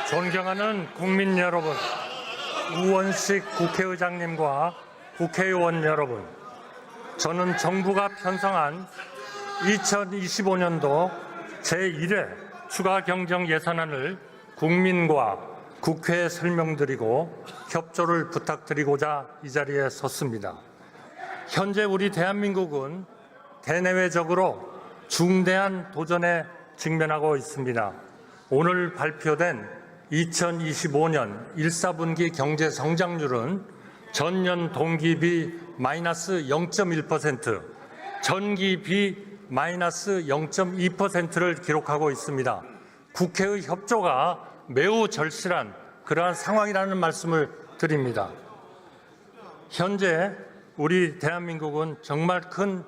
존경하는 국민 여러분, 우원식 국회의장님과 국회의원 여러분, 저는 정부가 편성한 2025년도 제1회 추가 경정 예산안을 국민과 국회에 설명드리고 협조를 부탁드리고자 이 자리에 섰습니다. 현재 우리 대한민국은 대내외적으로 중대한 도전에 직면하고 있습니다. 오늘 발표된 2025년 1사분기 경제 성장률은 전년 동기비 마이너스 0.1%, 전기비 마이너스 0.2%를 기록하고 있습니다. 국회의 협조가 매우 절실한 그러한 상황이라는 말씀을 드립니다. 현재 우리 대한민국은 정말 큰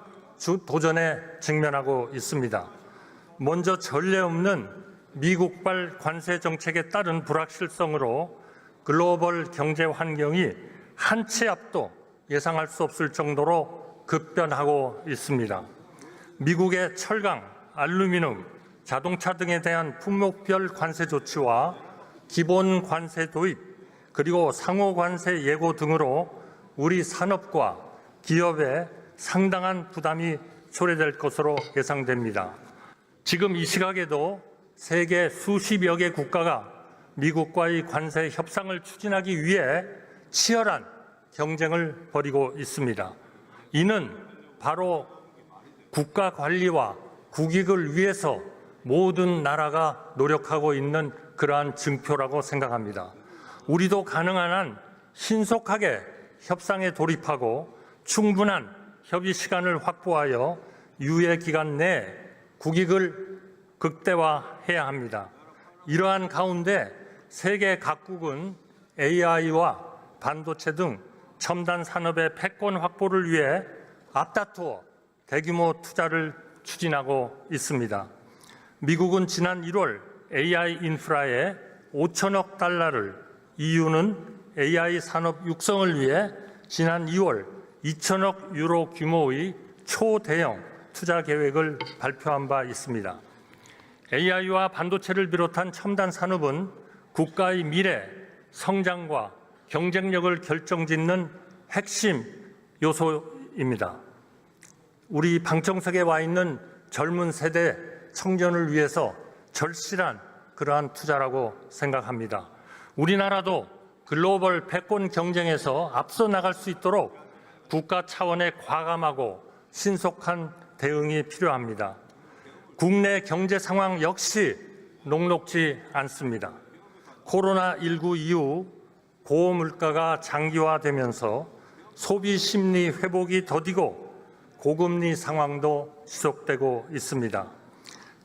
도전에 직면하고 있습니다. 먼저 전례 없는 미국발 관세 정책에 따른 불확실성으로 글로벌 경제 환경이 한 치 앞도 예상할 수 없을 정도로 급변하고 있습니다. 미국의 철강, 알루미늄, 자동차 등에 대한 품목별 관세 조치와 기본 관세 도입, 그리고 상호 관세 예고 등으로 우리 산업과 기업에 상당한 부담이 초래될 것으로 예상됩니다. 지금 이 시각에도 세계 수십여 개 국가가 미국과의 관세 협상을 추진하기 위해 치열한 경쟁을 벌이고 있습니다. 이는 바로 국가 관리와 국익을 위해서 모든 나라가 노력하고 있는 그러한 증표라고 생각합니다. 우리도 가능한 한 신속하게 협상에 돌입하고 충분한 협의 시간을 확보하여 유예 기간 내에 국익을 극대화해야 합니다. 이러한 가운데 세계 각국은 AI와 반도체 등 첨단 산업의 패권 확보를 위해 앞다투어 대규모 투자를 추진하고 있습니다. 미국은 지난 1월 AI 인프라에 5천억 달러를, EU는 AI 산업 육성을 위해 지난 2월 2천억 유로 규모의 초대형 투자 계획을 발표한 바 있습니다. AI와 반도체를 비롯한 첨단 산업은 국가의 미래, 성장과 경쟁력을 결정짓는 핵심 요소입니다. 우리 방청석에 와 있는 젊은 세대 청년을 위해서 절실한 그러한 투자라고 생각합니다. 우리나라도 글로벌 패권 경쟁에서 앞서 나갈 수 있도록 국가 차원의 과감하고 신속한 대응이 필요합니다. 국내 경제 상황 역시 녹록지 않습니다. 코로나19 이후 고물가가 장기화되면서 소비 심리 회복이 더디고 고금리 상황도 지속되고 있습니다.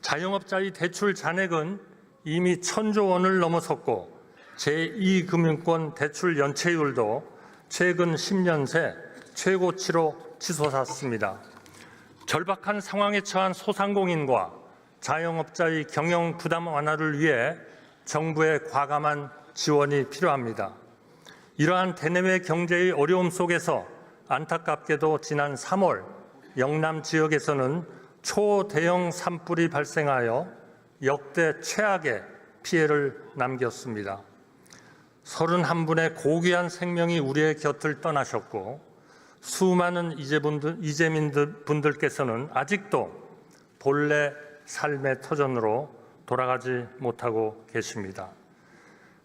자영업자의 대출 잔액은 이미 1,000조 원을 넘어섰고 제2금융권 대출 연체율도 최근 10년 새 최고치로 치솟았습니다. 절박한 상황에 처한 소상공인과 자영업자의 경영 부담 완화를 위해 정부의 과감한 지원이 필요합니다. 이러한 대내외 경제의 어려움 속에서 안타깝게도 지난 3월 영남 지역에서는 초대형 산불이 발생하여 역대 최악의 피해를 남겼습니다. 31분의 고귀한 생명이 우리의 곁을 떠나셨고 수많은 이재민분들께서는 아직도 본래 삶의 터전으로 돌아가지 못하고 계십니다.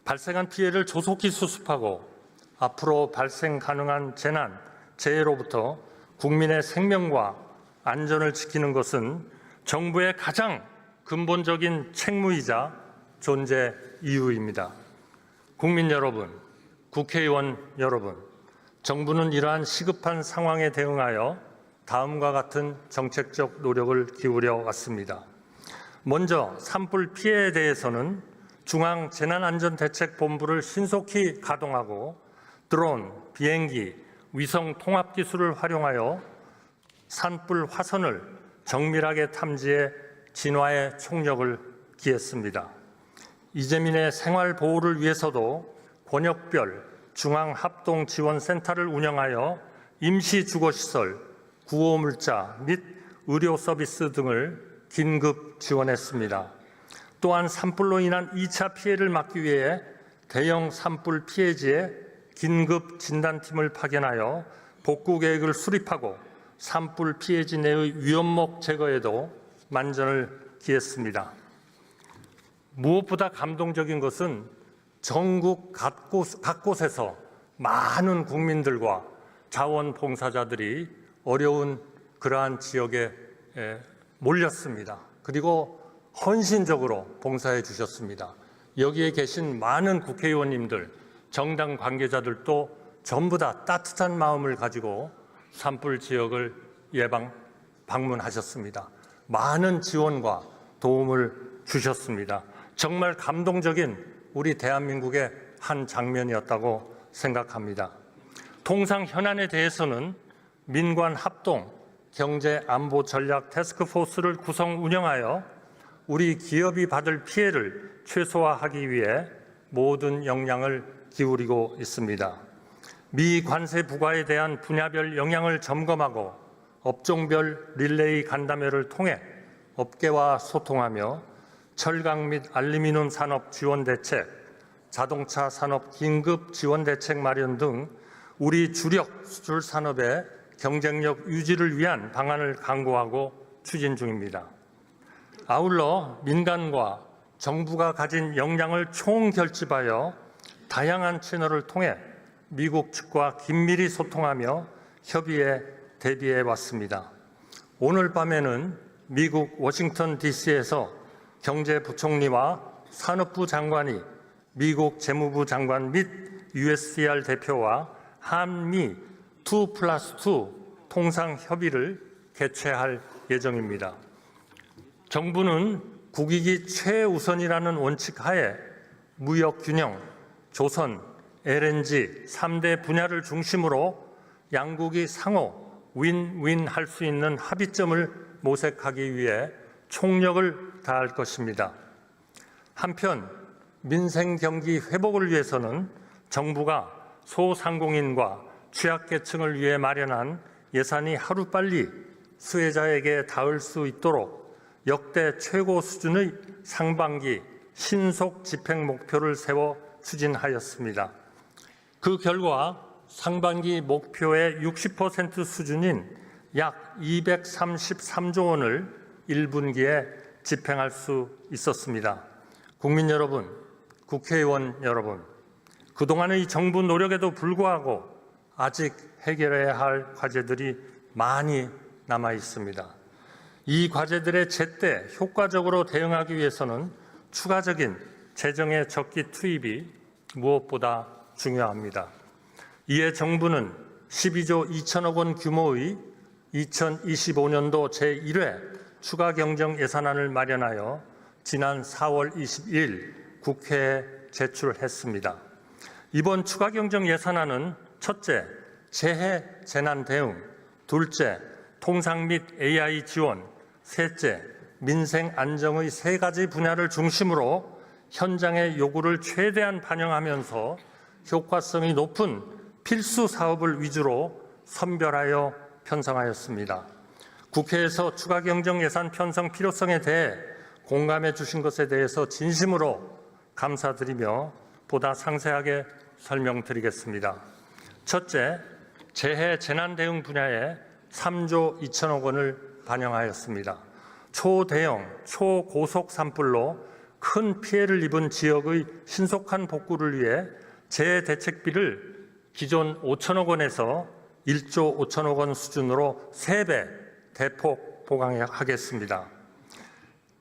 발생한 피해를 조속히 수습하고 앞으로 발생 가능한 재난, 재해로부터 국민의 생명과 안전을 지키는 것은 정부의 가장 근본적인 책무이자 존재 이유입니다. 국민 여러분, 국회의원 여러분, 정부는 이러한 시급한 상황에 대응하여 다음과 같은 정책적 노력을 기울여 왔습니다. 먼저 산불 피해에 대해서는 중앙재난안전대책본부를 신속히 가동하고 드론, 비행기, 위성 통합 기술을 활용하여 산불 화선을 정밀하게 탐지해 진화에 총력을 기했습니다. 이재민의 생활 보호를 위해서도 권역별 중앙합동지원센터를 운영하여 임시주거시설, 구호물자 및 의료 서비스 등을 긴급 지원했습니다. 또한 산불로 인한 2차 피해를 막기 위해 대형 산불 피해지에 긴급 진단팀을 파견하여 복구 계획을 수립하고 산불 피해지 내의 위험목 제거에도 만전을 기했습니다. 무엇보다 감동적인 것은 전국 각곳에서 많은 국민들과 자원봉사자들이 어려운 그러한 지역에 몰렸습니다. 그리고 헌신적으로 봉사해 주셨습니다. 여기에 계신 많은 국회의원님들, 정당 관계자들도 전부 다 따뜻한 마음을 가지고 산불 지역을 방문하셨습니다. 많은 지원과 도움을 주셨습니다. 정말 감동적인 우리 대한민국의 한 장면이었다고 생각합니다. 통상 현안에 대해서는 민관 합동 경제안보전략 태스크포스를 구성 운영하여 우리 기업이 받을 피해를 최소화하기 위해 모든 역량을 기울이고 있습니다. 미 관세 부과에 대한 분야별 영향을 점검하고 업종별 릴레이 간담회를 통해 업계와 소통하며 철강 및 알루미늄 산업 지원 대책, 자동차 산업 긴급 지원 대책 마련 등 우리 주력 수출 산업의 경쟁력 유지를 위한 방안을 강구하고 추진 중입니다. 아울러 민간과 정부가 가진 역량을 총결집하여 다양한 채널을 통해 미국 측과 긴밀히 소통하며 협의에 대비해 왔습니다. 오늘 밤에는 미국 워싱턴 DC에서 경제부총리와 산업부 장관이 미국 재무부 장관 및 USTR 대표와 한미 2+2 통상 협의를 개최할 예정입니다. 정부는 국익이 최우선이라는 원칙 하에 무역 균형, 조선, LNG 3대 분야를 중심으로 양국이 상호 윈윈 할 수 있는 합의점을 모색하기 위해 총력을 다할 것입니다. 한편 민생 경기 회복을 위해서는 정부가 소상공인과 취약계층을 위해 마련한 예산이 하루빨리 수혜자에게 닿을 수 있도록 역대 최고 수준의 상반기 신속 집행 목표를 세워 추진하였습니다. 그 결과 상반기 목표의 60% 수준인 약 233조 원을 1분기에 집행할 수 있었습니다. 국민 여러분, 국회의원 여러분, 그동안의 정부 노력에도 불구하고 아직 해결해야 할 과제들이 많이 남아 있습니다. 이 과제들에 제때 효과적으로 대응하기 위해서는 추가적인 재정의 적기 투입이 무엇보다 중요합니다. 이에 정부는 12조 2천억 원 규모의 2025년도 제1회 추가 경정 예산안을 마련하여 지난 4월 22일 국회에 제출했습니다. 이번 추가 경정 예산안은 첫째, 재해 재난 대응, 둘째, 통상 및 AI 지원, 셋째, 민생 안정의 세 가지 분야를 중심으로 현장의 요구를 최대한 반영하면서 효과성이 높은 필수 사업을 위주로 선별하여 편성하였습니다. 국회에서 추가 경정 예산 편성 필요성에 대해 공감해 주신 것에 대해서 진심으로 감사드리며 보다 상세하게 설명드리겠습니다. 첫째, 재해 재난 대응 분야에 3조 2천억 원을 반영하였습니다. 초대형, 초고속 산불로 큰 피해를 입은 지역의 신속한 복구를 위해 재대책비를 기존 5천억 원에서 1조 5천억 원 수준으로 3배 대폭 보강하겠습니다.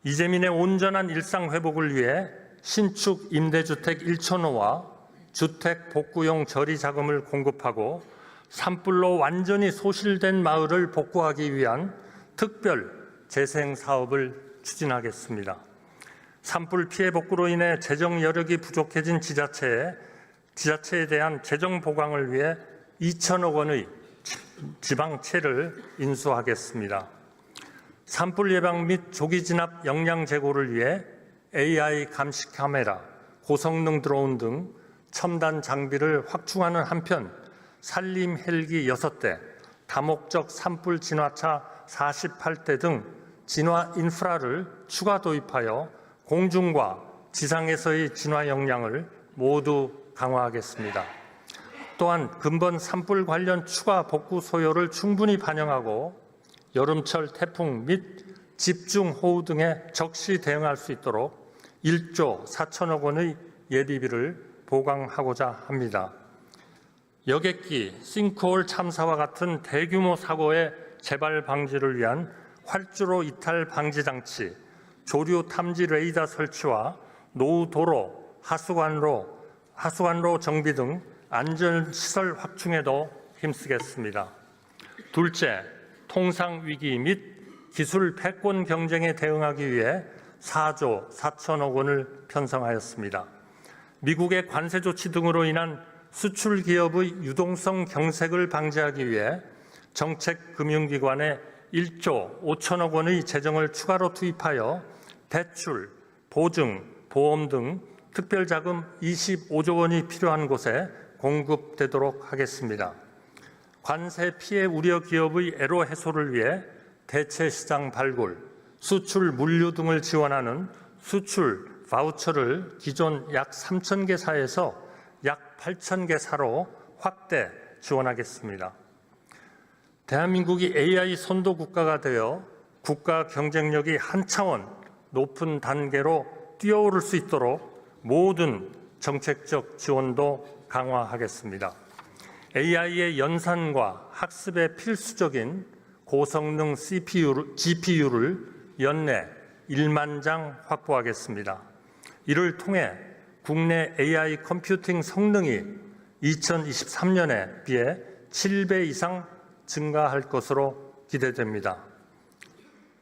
이재민의 온전한 일상 회복을 위해 신축 임대주택 1,000호와 주택 복구용 저리 자금을 공급하고 산불로 완전히 소실된 마을을 복구하기 위한 특별 재생 사업을 추진하겠습니다. 산불 피해 복구로 인해 재정 여력이 부족해진 지자체에 대한 재정 보강을 위해 2천억 원의 지방채를 인수하겠습니다. 산불 예방 및 조기 진압 역량 제고를 위해 AI 감시 카메라, 고성능 드론 등 첨단 장비를 확충하는 한편 산림 헬기 6대, 다목적 산불 진화차 48대 등 진화 인프라를 추가 도입하여 공중과 지상에서의 진화 역량을 모두 강화하겠습니다. 또한 근본 산불 관련 추가 복구 소요를 충분히 반영하고 여름철 태풍 및 집중호우 등에 적시 대응할 수 있도록 1조 4천억 원의 예비비를 보강하고자 합니다. 여객기, 싱크홀 참사와 같은 대규모 사고의 재발 방지를 위한 활주로 이탈 방지 장치, 조류 탐지 레이더 설치와 노후 도로, 하수관로 정비 등 안전시설 확충에도 힘쓰겠습니다. 둘째, 통상 위기 및 기술 패권 경쟁에 대응하기 위해 4조 4천억 원을 편성하였습니다. 미국의 관세 조치 등으로 인한 수출 기업의 유동성 경색을 방지하기 위해 정책금융기관에 1조 5천억 원의 재정을 추가로 투입하여 대출, 보증, 보험 등 특별자금 25조 원이 필요한 곳에 공급되도록 하겠습니다. 관세 피해 우려 기업의 애로 해소를 위해 대체 시장 발굴, 수출 물류 등을 지원하는 수출 바우처를 기존 약 3,000개 사에서 약 8,000개 사로 확대 지원하겠습니다. 대한민국이 AI 선도 국가가 되어 국가 경쟁력이 한 차원 높은 단계로 뛰어오를 수 있도록 모든 정책적 지원도 강화하겠습니다. AI의 연산과 학습에 필수적인 고성능 GPU를 연내 1만 장 확보하겠습니다. 이를 통해 국내 AI 컴퓨팅 성능이 2023년에 비해 7배 이상 증가할 것으로 기대됩니다.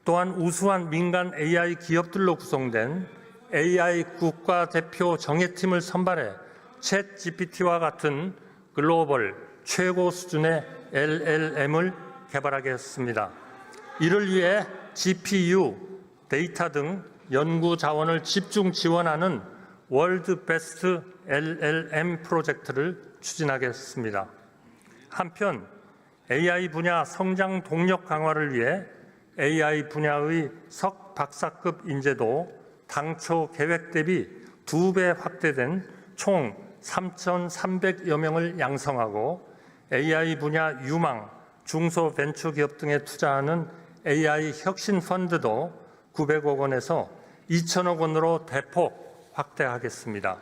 또한 우수한 민간 AI 기업들로 구성된 AI 국가대표 정예팀을 선발해 챗GPT와 같은 글로벌 최고 수준의 LLM을 개발하겠습니다. 이를 위해 GPU, 데이터 등 연구 자원을 집중 지원하는 월드 베스트 LLM 프로젝트를 추진하겠습니다. 한편 AI 분야 성장 동력 강화를 위해 AI 분야의 석 박사급 인재도 당초 계획 대비 2배 확대된 총 3,300여 명을 양성하고 AI 분야 유망, 중소벤처기업 등에 투자하는 AI 혁신 펀드도 900억 원에서 2천억 원으로 대폭 확대하겠습니다.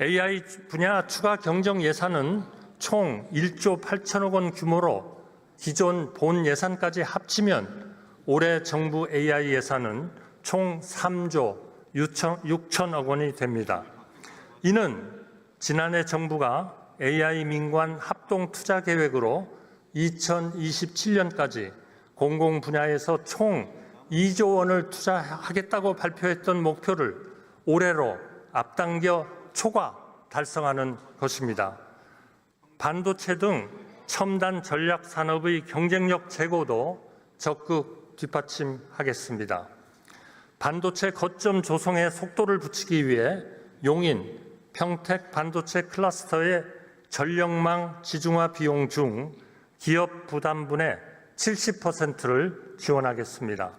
AI 분야 추가 경정 예산은 총 1조 8천억 원 규모로 기존 본 예산까지 합치면 올해 정부 AI 예산은 총 3조 6천억 원이 됩니다. 이는 지난해 정부가 AI 민관 합동 투자 계획으로 2027년까지 공공 분야에서 총 2조 원을 투자하겠다고 발표했던 목표를 올해로 앞당겨 초과 달성하는 것입니다. 반도체 등 첨단 전략 산업의 경쟁력 제고도 적극 뒷받침하겠습니다. 반도체 거점 조성에 속도를 붙이기 위해 용인, 평택 반도체 클러스터의 전력망 지중화 비용 중 기업 부담분의 70%를 지원하겠습니다.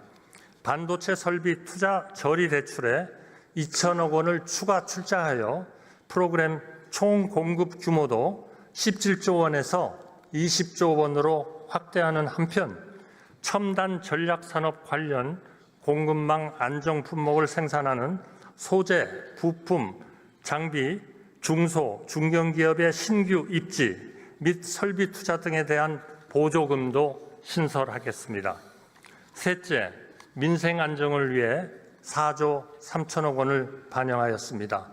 반도체 설비 투자 저리 대출에 2천억 원을 추가 출자하여 프로그램 총 공급 규모도 17조 원에서 20조 원으로 확대하는 한편 첨단 전략 산업 관련 공급망 안정 품목을 생산하는 소재, 부품, 장비, 중소, 중견기업의 신규 입지 및 설비 투자 등에 대한 보조금도 신설하겠습니다. 셋째, 민생 안정을 위해 4조 3천억 원을 반영하였습니다.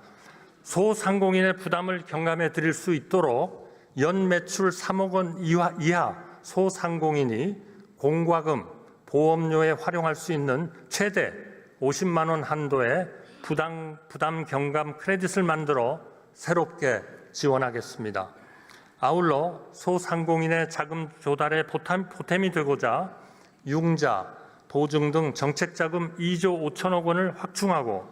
소상공인의 부담을 경감해 드릴 수 있도록 연 매출 3억 원 이하 소상공인이 공과금, 보험료에 활용할 수 있는 최대 50만 원 한도의 부담 경감 크레딧을 만들어 새롭게 지원하겠습니다. 아울러 소상공인의 자금 조달에 보탬이 되고자 융자, 보증 등 정책자금 2조 5천억 원을 확충하고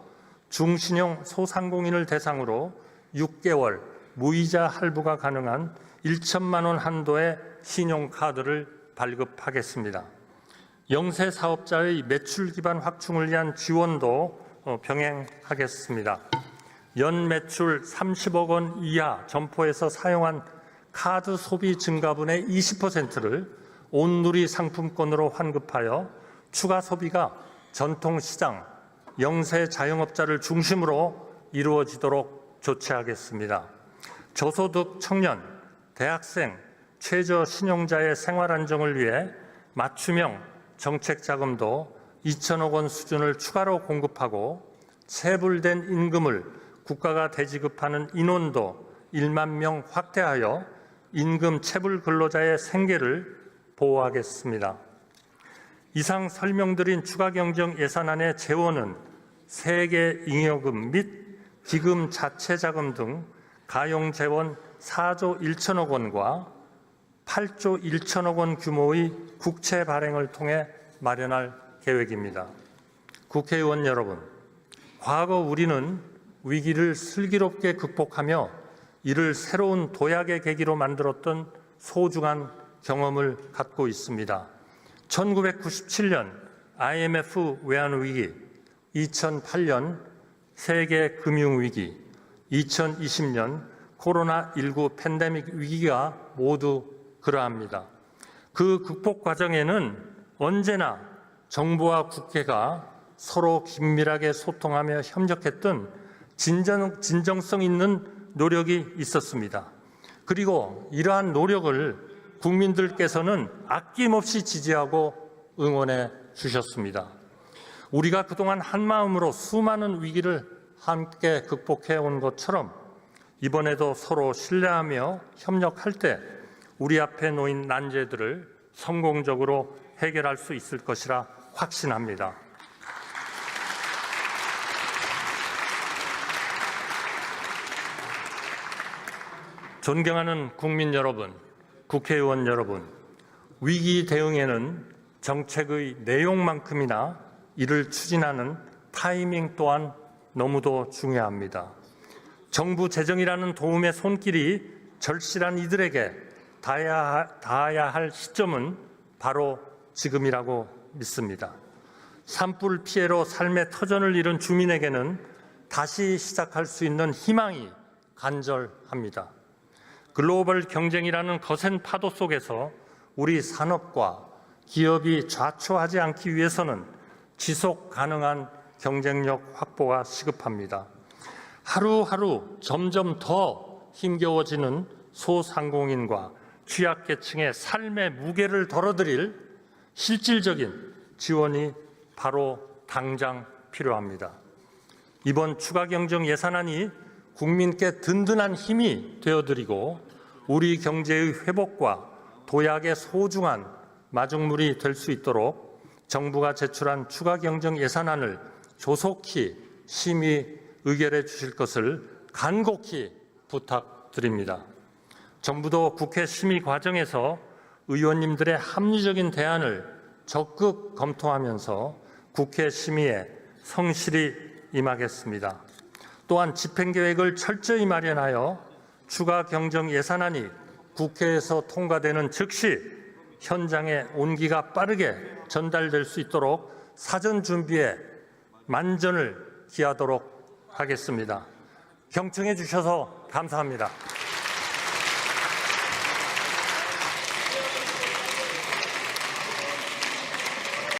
중신용 소상공인을 대상으로 6개월 무이자 할부가 가능한 1천만 원 한도의 신용카드를 발급하겠습니다. 영세 사업자의 매출 기반 확충을 위한 지원도 병행하겠습니다. 연 매출 30억 원 이하 점포에서 사용한 카드 소비 증가분의 20%를 온누리 상품권으로 환급하여 추가 소비가 전통시장, 영세 자영업자를 중심으로 이루어지도록 조치하겠습니다. 저소득 청년, 대학생, 최저 신용자의 생활 안정을 위해 맞춤형 정책 자금도 2천억 원 수준을 추가로 공급하고 체불된 임금을 국가가 대지급하는 인원도 1만 명 확대하여 임금 체불 근로자의 생계를 보호하겠습니다. 이상 설명드린 추가경정 예산안의 재원은 세계 잉여금 및 기금 자체 자금 등 가용 재원 4조 1천억 원과 8조 1천억 원 규모의 국채 발행을 통해 마련할 계획입니다. 국회의원 여러분, 과거 우리는 위기를 슬기롭게 극복하며 이를 새로운 도약의 계기로 만들었던 소중한 경험을 갖고 있습니다. 1997년 IMF 외환위기, 2008년 세계금융위기, 2020년 코로나19 팬데믹 위기가 모두 그러합니다. 그 극복 과정에는 언제나 정부와 국회가 서로 긴밀하게 소통하며 협력했던 진정성 있는 노력이 있었습니다. 그리고 이러한 노력을 국민들께서는 아낌없이 지지하고 응원해 주셨습니다. 우리가 그동안 한마음으로 수많은 위기를 함께 극복해 온 것처럼 이번에도 서로 신뢰하며 협력할 때 우리 앞에 놓인 난제들을 성공적으로 해결할 수 있을 것이라 확신합니다. 존경하는 국민 여러분, 국회의원 여러분, 위기 대응에는 정책의 내용만큼이나 이를 추진하는 타이밍 또한 너무도 중요합니다. 정부 재정이라는 도움의 손길이 절실한 이들에게 닿아야 할 시점은 바로 지금이라고 믿습니다. 산불 피해로 삶의 터전을 잃은 주민에게는 다시 시작할 수 있는 희망이 간절합니다. 글로벌 경쟁이라는 거센 파도 속에서 우리 산업과 기업이 좌초하지 않기 위해서는 지속 가능한 경쟁력 확보가 시급합니다. 하루하루 점점 더 힘겨워지는 소상공인과 취약계층의 삶의 무게를 덜어드릴 실질적인 지원이 바로 당장 필요합니다. 이번 추가경정 예산안이 국민께 든든한 힘이 되어드리고 우리 경제의 회복과 도약의 소중한 마중물이 될 수 있도록 정부가 제출한 추가경정 예산안을 조속히 심의 의결해 주실 것을 간곡히 부탁드립니다. 정부도 국회 심의 과정에서 의원님들의 합리적인 대안을 적극 검토하면서 국회 심의에 성실히 임하겠습니다. 또한 집행계획을 철저히 마련하여 추가 경정 예산안이 국회에서 통과되는 즉시 현장에 온기가 빠르게 전달될 수 있도록 사전 준비에 만전을 기하도록 하겠습니다. 경청해 주셔서 감사합니다.